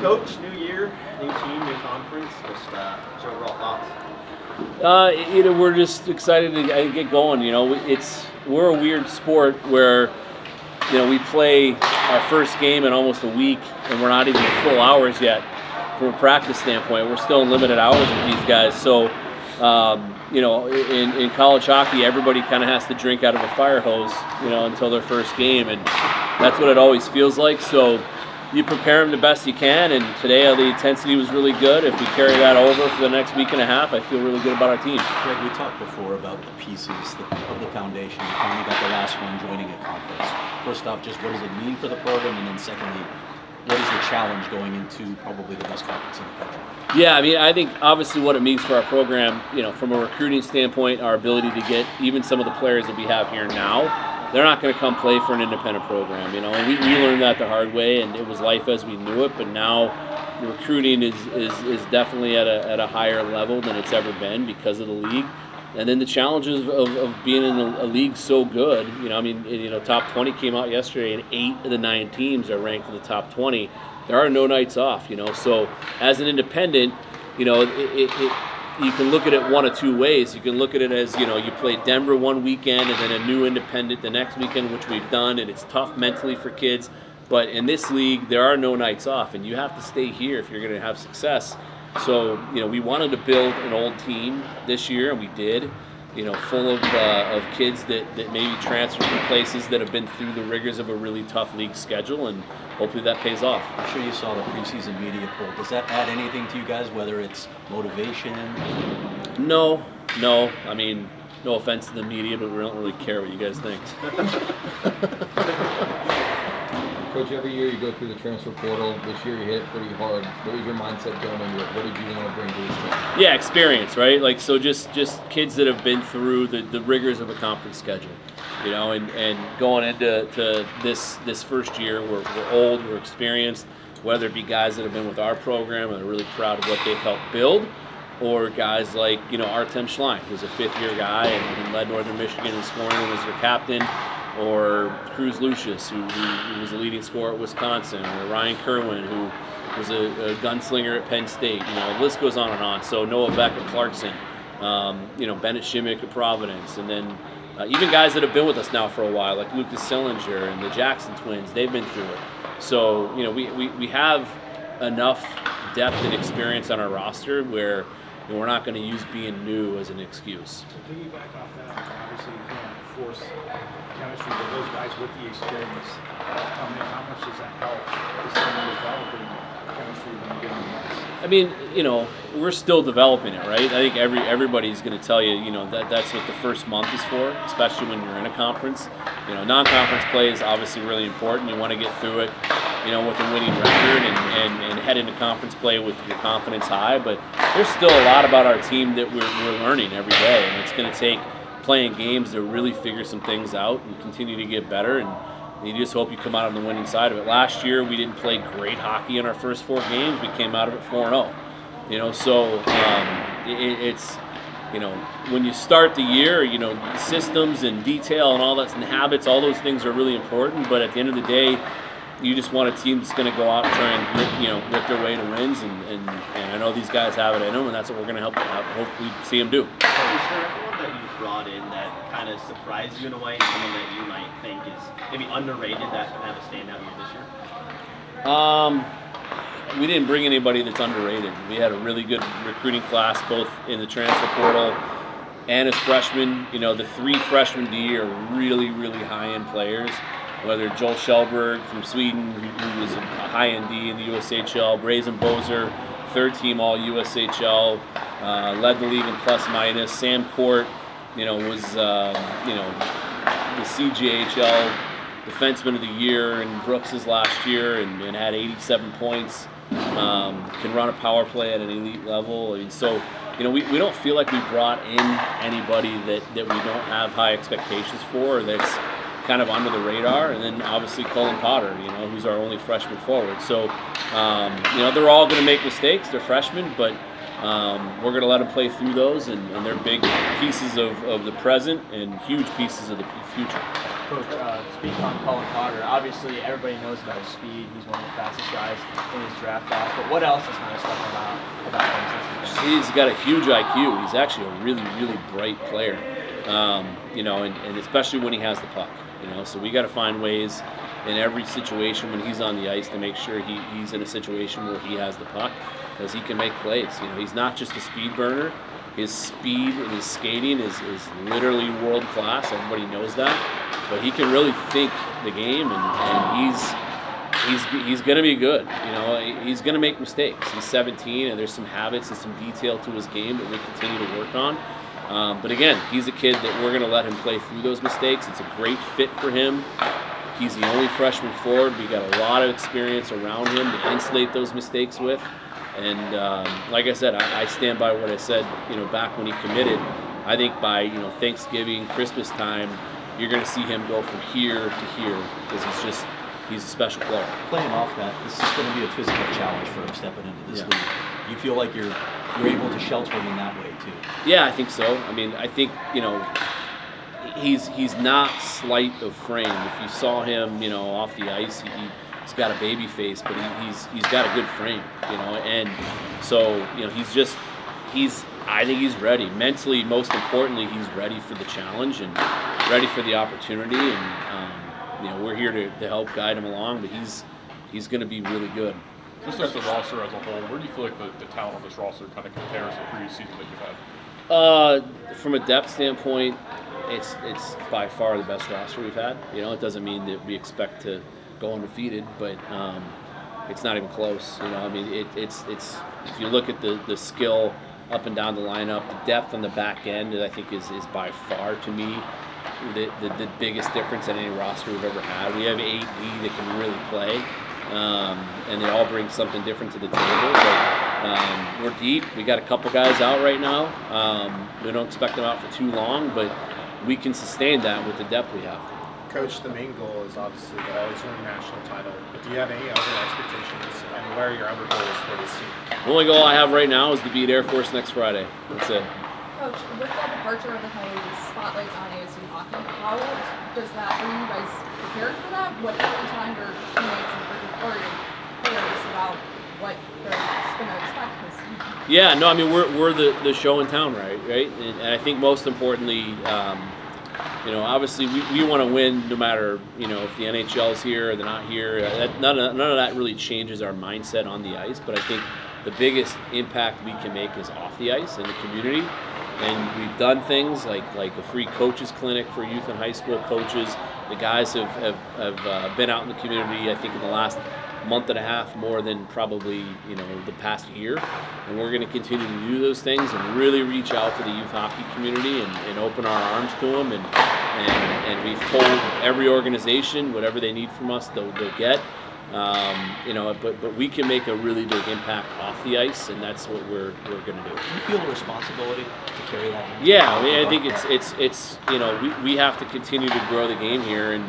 coach, new year, new team, new conference. Just your overall thoughts. We're just excited to get going. We're a weird sport where we play our first game in almost a week, and we're not even full hours yet from a practice standpoint. We're still in limited hours with these guys. So, in college hockey, everybody kind of has to drink out of a fire hose, until their first game, and that's what it always feels like. So you prepare them the best you can, and today the intensity was really good. If we carry that over for the next week and a half, I feel really good about our team. Greg, we talked before about the pieces of the foundation. You finally got the last one joining a conference. First off, just what does it mean for the program, and then secondly, what is the challenge going into probably the best conference in the country? Yeah, I think obviously what it means for our program, from a recruiting standpoint, our ability to get even some of the players that we have here now, they're not going to come play for an independent program, and we learned that the hard way, and it was life as we knew it. But now the recruiting is definitely at a higher level than it's ever been because of the league. And then the challenges of being in a league so good, top 20 came out yesterday, and 8 of the 9 teams are ranked in the top 20. There are no nights off, so as an independent, you can look at it one of two ways. You can look at it as, you play Denver one weekend and then a new independent the next weekend, which we've done, and it's tough mentally for kids. But in this league, there are no nights off, and you have to stay here if you're going to have success. So, we wanted to build an old team this year, and we did, full of kids that maybe transferred from places that have been through the rigors of a really tough league schedule, and hopefully that pays off. I'm sure you saw the preseason media poll. Does that add anything to you guys, whether it's motivation? No. No offense to the media, but we don't really care what you guys think. Coach, every year you go through the transfer portal. This year you hit it pretty hard. What was your mindset going into it? What did you want to bring to this team? Yeah, experience, right? Just kids that have been through the rigors of a conference schedule, and going into this first year, we're old, we're experienced, whether it be guys that have been with our program and are really proud of what they've helped build, or guys like, Artem Schlein, who's a fifth-year guy and led Northern Michigan in scoring and was their captain, or Cruz Lucius, who was a leading scorer at Wisconsin, or Ryan Kerwin, who was a gunslinger at Penn State. The list goes on and on. So Noah Beck at Clarkson, Bennett Shimmick at Providence, and then even guys that have been with us now for a while, like Lucas Sillinger and the Jackson twins, they've been through it. So, we have enough depth and experience on our roster where we're not going to use being new as an excuse. To piggyback off that, obviously you can't force chemistry, but those guys with the experience, how much does that help this team developing chemistry when you get on the ice? We're still developing it, right? I think everybody's going to tell you, that's what the first month is for, especially when you're in a conference. Non-conference play is obviously really important. You want to get through it, with a winning record and head into conference play with your confidence high. But there's still a lot about our team that we're learning every day, and it's going to take playing games to really figure some things out and continue to get better. And you just hope you come out on the winning side of it. Last year, we didn't play great hockey in our first 4 games. We came out of it 4-0. It's when you start the year, systems and detail and all that and habits, all those things are really important. But at the end of the day, you just want a team that's going to go out and try and grit their way to wins. And I know these guys have it in them, and that's what we're going to hopefully see them do. Is there anyone that you brought in that kind of surprised you in a way, someone that you might think is maybe underrated that can have a standout year this year? We didn't bring anybody that's underrated. We had a really good recruiting class, both in the transfer portal and as freshmen. The 3 freshmen D are really, really high-end players. Whether Joel Schellberg from Sweden, who was a high-end D in the USHL, Brazen Bozer, 3rd team All-USHL, led the league in plus-minus. Sam Court, was the CJHL Defenseman of the Year in Brooks's last year and had 87 points. Can run a power play at an elite level. We don't feel like we brought in anybody that we don't have high expectations for, or that's kind of under the radar. And then obviously Cullen Potter, who's our only freshman forward. So, they're all going to make mistakes. They're freshmen, but we're going to let them play through those, and they're big pieces of the present and huge pieces of the future. Coach, speaking on Colin Potter, obviously everybody knows about his speed. He's one of the fastest guys in his draft class. But what else is kind of stuff about him since he's been? He's got a huge IQ. He's actually a really, really bright player. And especially when he has the puck. So we got to find ways in every situation when he's on the ice to make sure he's in a situation where he has the puck, because he can make plays. He's not just a speed burner. His speed and his skating is literally world class. Everybody knows that. But he can really think the game, and he's going to be good. He's going to make mistakes. He's 17, and there's some habits and some detail to his game that we continue to work on. But again, he's a kid that we're going to let him play through those mistakes. It's a great fit for him. He's the only freshman forward. We got a lot of experience around him to insulate those mistakes with. And like I said, I stand by what I said, back when he committed. I think by, Thanksgiving, Christmas time, you're going to see him go from here to here, because he's a special player. Playing off that, this is going to be a physical challenge for him stepping into this league. You feel like you're able to shelter him in that way too? Yeah, I think so. I think he's not slight of frame. If you saw him, off the ice, he's got a baby face, but he's got a good frame, and so I think he's ready mentally. Most importantly, he's ready for the challenge and ready for the opportunity, and we're here to help guide him along. But he's going to be really good. Just as the roster as a whole, where do you feel like the talent of this roster kind of compares to the previous season that you've had? From a depth standpoint, it's by far the best roster we've had. It doesn't mean that we expect to go undefeated, but it's not even close. It's if you look at the skill up and down the lineup, the depth on the back end, I think is by far, to me, the biggest difference in any roster we've ever had. We have 8 that can really play. And they all bring something different to the table. But we're deep. We got a couple guys out right now. We don't expect them out for too long, but we can sustain that with the depth we have. Coach, the main goal is obviously to always win a national title. But do you have any other expectations, and where are your other goals for this team? The only goal I have right now is to beat Air Force next Friday. That's it. Coach, with the departure of the Coyotes, spotlights on ASU hockey, how does that, are you guys prepared for that? What have you talked to your teammates or your players about what they're going to expect this season? Yeah, no, we're the show in town, right? And I think most importantly, obviously we want to win no matter, if the NHL's here or they're not here. None of that really changes our mindset on the ice, but I think the biggest impact we can make is off the ice in the community. And we've done things like a free coaches clinic for youth and high school coaches. The guys have been out in the community, I think, in the last month and a half more than probably the past year. And we're going to continue to do those things and really reach out to the youth hockey community and open our arms to them. And we've told every organization whatever they need from us, they'll get. But we can make a really big impact off the ice, and that's what we're going to do. Do you feel the responsibility to carry that? Yeah, I think it's we have to continue to grow the game here, and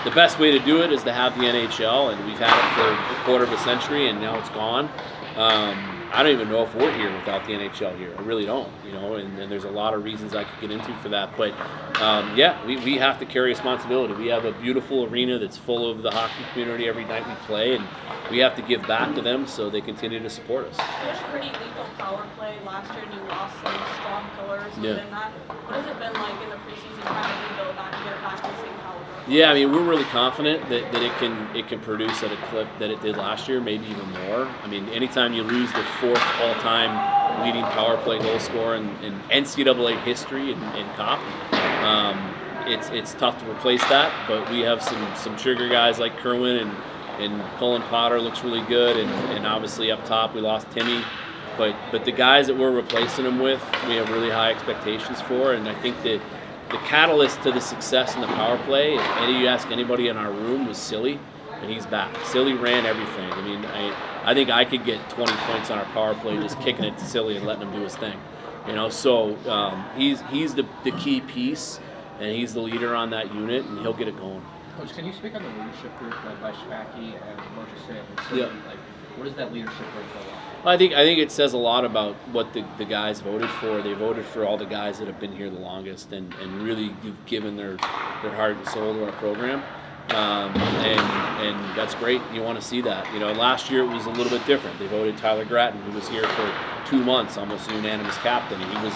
the best way to do it is to have the NHL, and we've had it for a quarter of a century, and now it's gone. I don't even know if we're here without the NHL here. I really don't, and there's a lot of reasons I could get into for that. But we have to carry responsibility. We have a beautiful arena that's full of the hockey community every night we play, and we have to give back to them so they continue to support us. There's pretty lethal power play last year, and you lost some strong pillars within that. What has it been like in the preseason trying to rebuild that and get it back to the same caliber? Yeah, we're really confident that it can produce at a clip that it did last year, maybe even more. Anytime you lose the 4th all-time leading power play goal scorer in NCAA history in COP, it's tough to replace that. But we have some trigger guys like Kerwin and Colin Potter looks really good, and obviously up top we lost Timmy. But the guys that we're replacing them with, we have really high expectations for, and I think that the catalyst to the success in the power play, if you ask anybody in our room, was Silly, and he's back. Silly ran everything. I think I could get 20 points on our power play just kicking it to Silly and letting him do his thing. So he's the key piece, and he's the leader on that unit, and he'll get it going. Coach, can you speak on the leadership group led by Spacky and Mojave and Silly? Yeah. What does that leadership rate go up? I think it says a lot about what the guys voted for. They voted for all the guys that have been here the longest and really have given their heart and soul to our program. And that's great. You want to see that. Last year it was a little bit different. They voted Tyler Gratton, who was here for 2 months, almost a unanimous captain. He was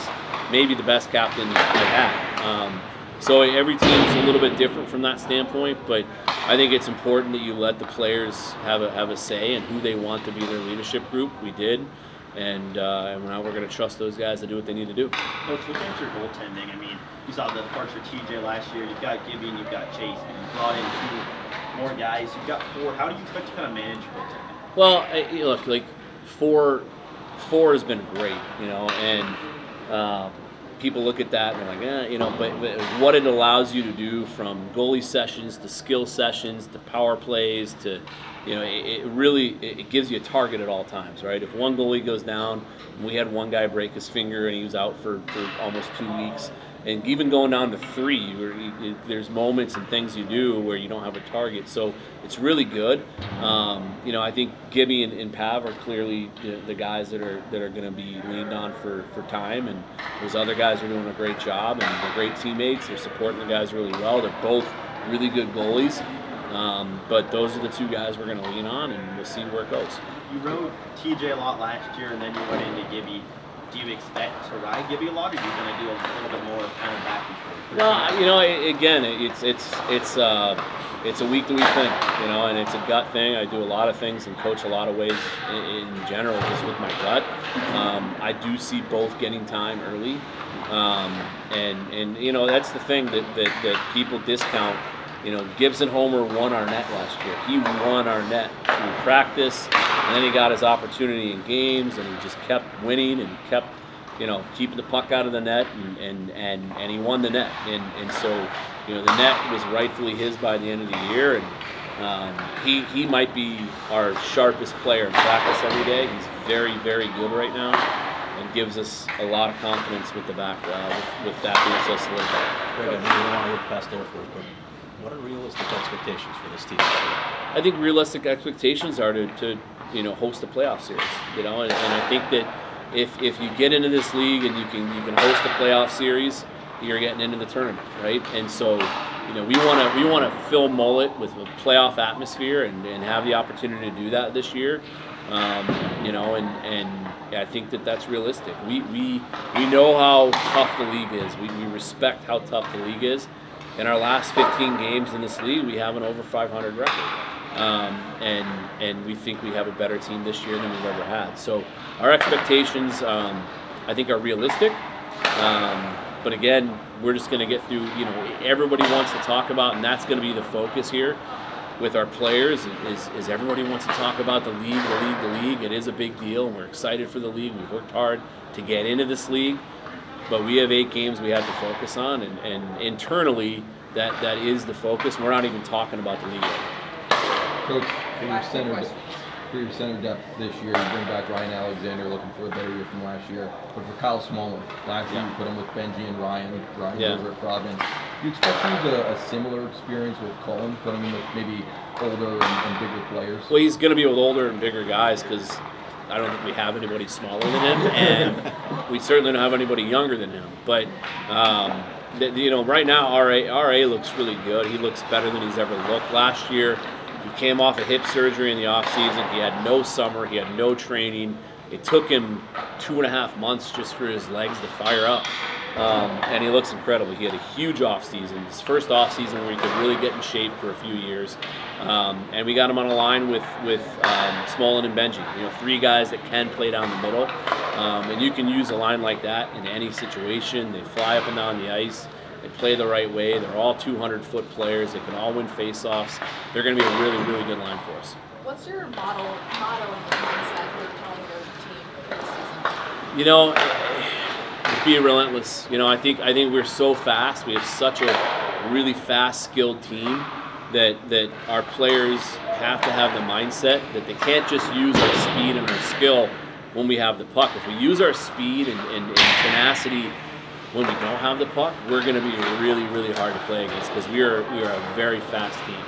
maybe the best captain I've had. So every team's a little bit different from that standpoint, but I think it's important that you let the players have a say in who they want to be their leadership group. We did, and now we're going to trust those guys to do what they need to do. Coach, looking at your goaltending, you saw the departure of TJ last year. You've got Gibby and you've got Chase, and you brought in 2 more guys. You've got 4. How do you expect to kind of manage your goaltending? Well, look, like 4 has been great, and people look at that and they're like, but what it allows you to do from goalie sessions to skill sessions to power plays to, it really gives you a target at all times, right? If one goalie goes down, and we had one guy break his finger and he was out for almost 2 weeks, and even going down to 3, where there's moments and things you do where you don't have a target. So it's really good. I think Gibby and Pav are clearly the guys that are going to be leaned on for time, and those other guys are doing a great job, and they're great teammates. They're supporting the guys really well. They're both really good goalies. But those are the 2 guys we're going to lean on, and we'll see where it goes. You rode TJ a lot last year, and then you went into Gibby. Do you expect to ride Gibby a lot, or are you going to do a little bit more kind of back and forth? Well, again, it's a week-to-week thing, and it's a gut thing. I do a lot of things and coach a lot of ways in general just with my gut. I do see both getting time early, and that's the thing that people discount. Gibson Homer won our net last year. He won our net through practice, and then he got his opportunity in games, and he just kept winning and kept, keeping the puck out of the net, and he won the net. And so, the net was rightfully his by the end of the year, and he might be our sharpest player in practice every day. He's very, very good right now, and gives us a lot of confidence with the back with that being so solidified. Greg, I know you don't want to look past Airforce, but what are realistic expectations for this team this year? I think realistic expectations are to host a playoff series, and I think that if you get into this league and you can host a playoff series, you're getting into the tournament, right? And so, we want to fill Mullet with a playoff atmosphere and have the opportunity to do that this year, and I think that's realistic. We know how tough the league is. We respect how tough the league is. In our last 15 games in this league, we have an over 500 record, and we think we have a better team this year than we've ever had. So our expectations, I think, are realistic. But again, we're just going to get through. Everybody wants to talk about, and that's going to be the focus here with our players. Is everybody wants to talk about the league. It is a big deal, and we're excited for the league. We've worked hard to get into this league. But we have 8 games we have to focus on, and internally, that is the focus. We're not even talking about the league yet. Coach, for your center depth this year, you bring back Ryan Alexander, looking for a better year from last year. But for Kyle Smallman, last year you put him with Benji and Ryan over at Providence. Do you expect to use a similar experience with Cullen, putting him with maybe older and bigger players? Well, he's going to be with older and bigger guys because I don't think we have anybody smaller than him, and we certainly don't have anybody younger than him. But right now, RA looks really good. He looks better than he's ever looked. Last year, he came off a hip surgery in the offseason. He had no summer. He had no training. It took him 2.5 months just for his legs to fire up, and he looks incredible. He had a huge offseason, his first offseason where he could really get in shape for a few years. And we got him on a line with Smallin and Benji, 3 guys that can play down the middle. And you can use a line like that in any situation. They fly up and down the ice. They play the right way. They're all 200-foot players. They can all win face-offs. They're going to be a really, really good line for us. What's your motto and mindset you're telling your team for this season? Be relentless. I think we're so fast. We have such a really fast, skilled team that our players have to have the mindset that they can't just use our speed and our skill when we have the puck. If we use our speed and tenacity when we don't have the puck, we're going to be really, really hard to play against because we are a very fast team.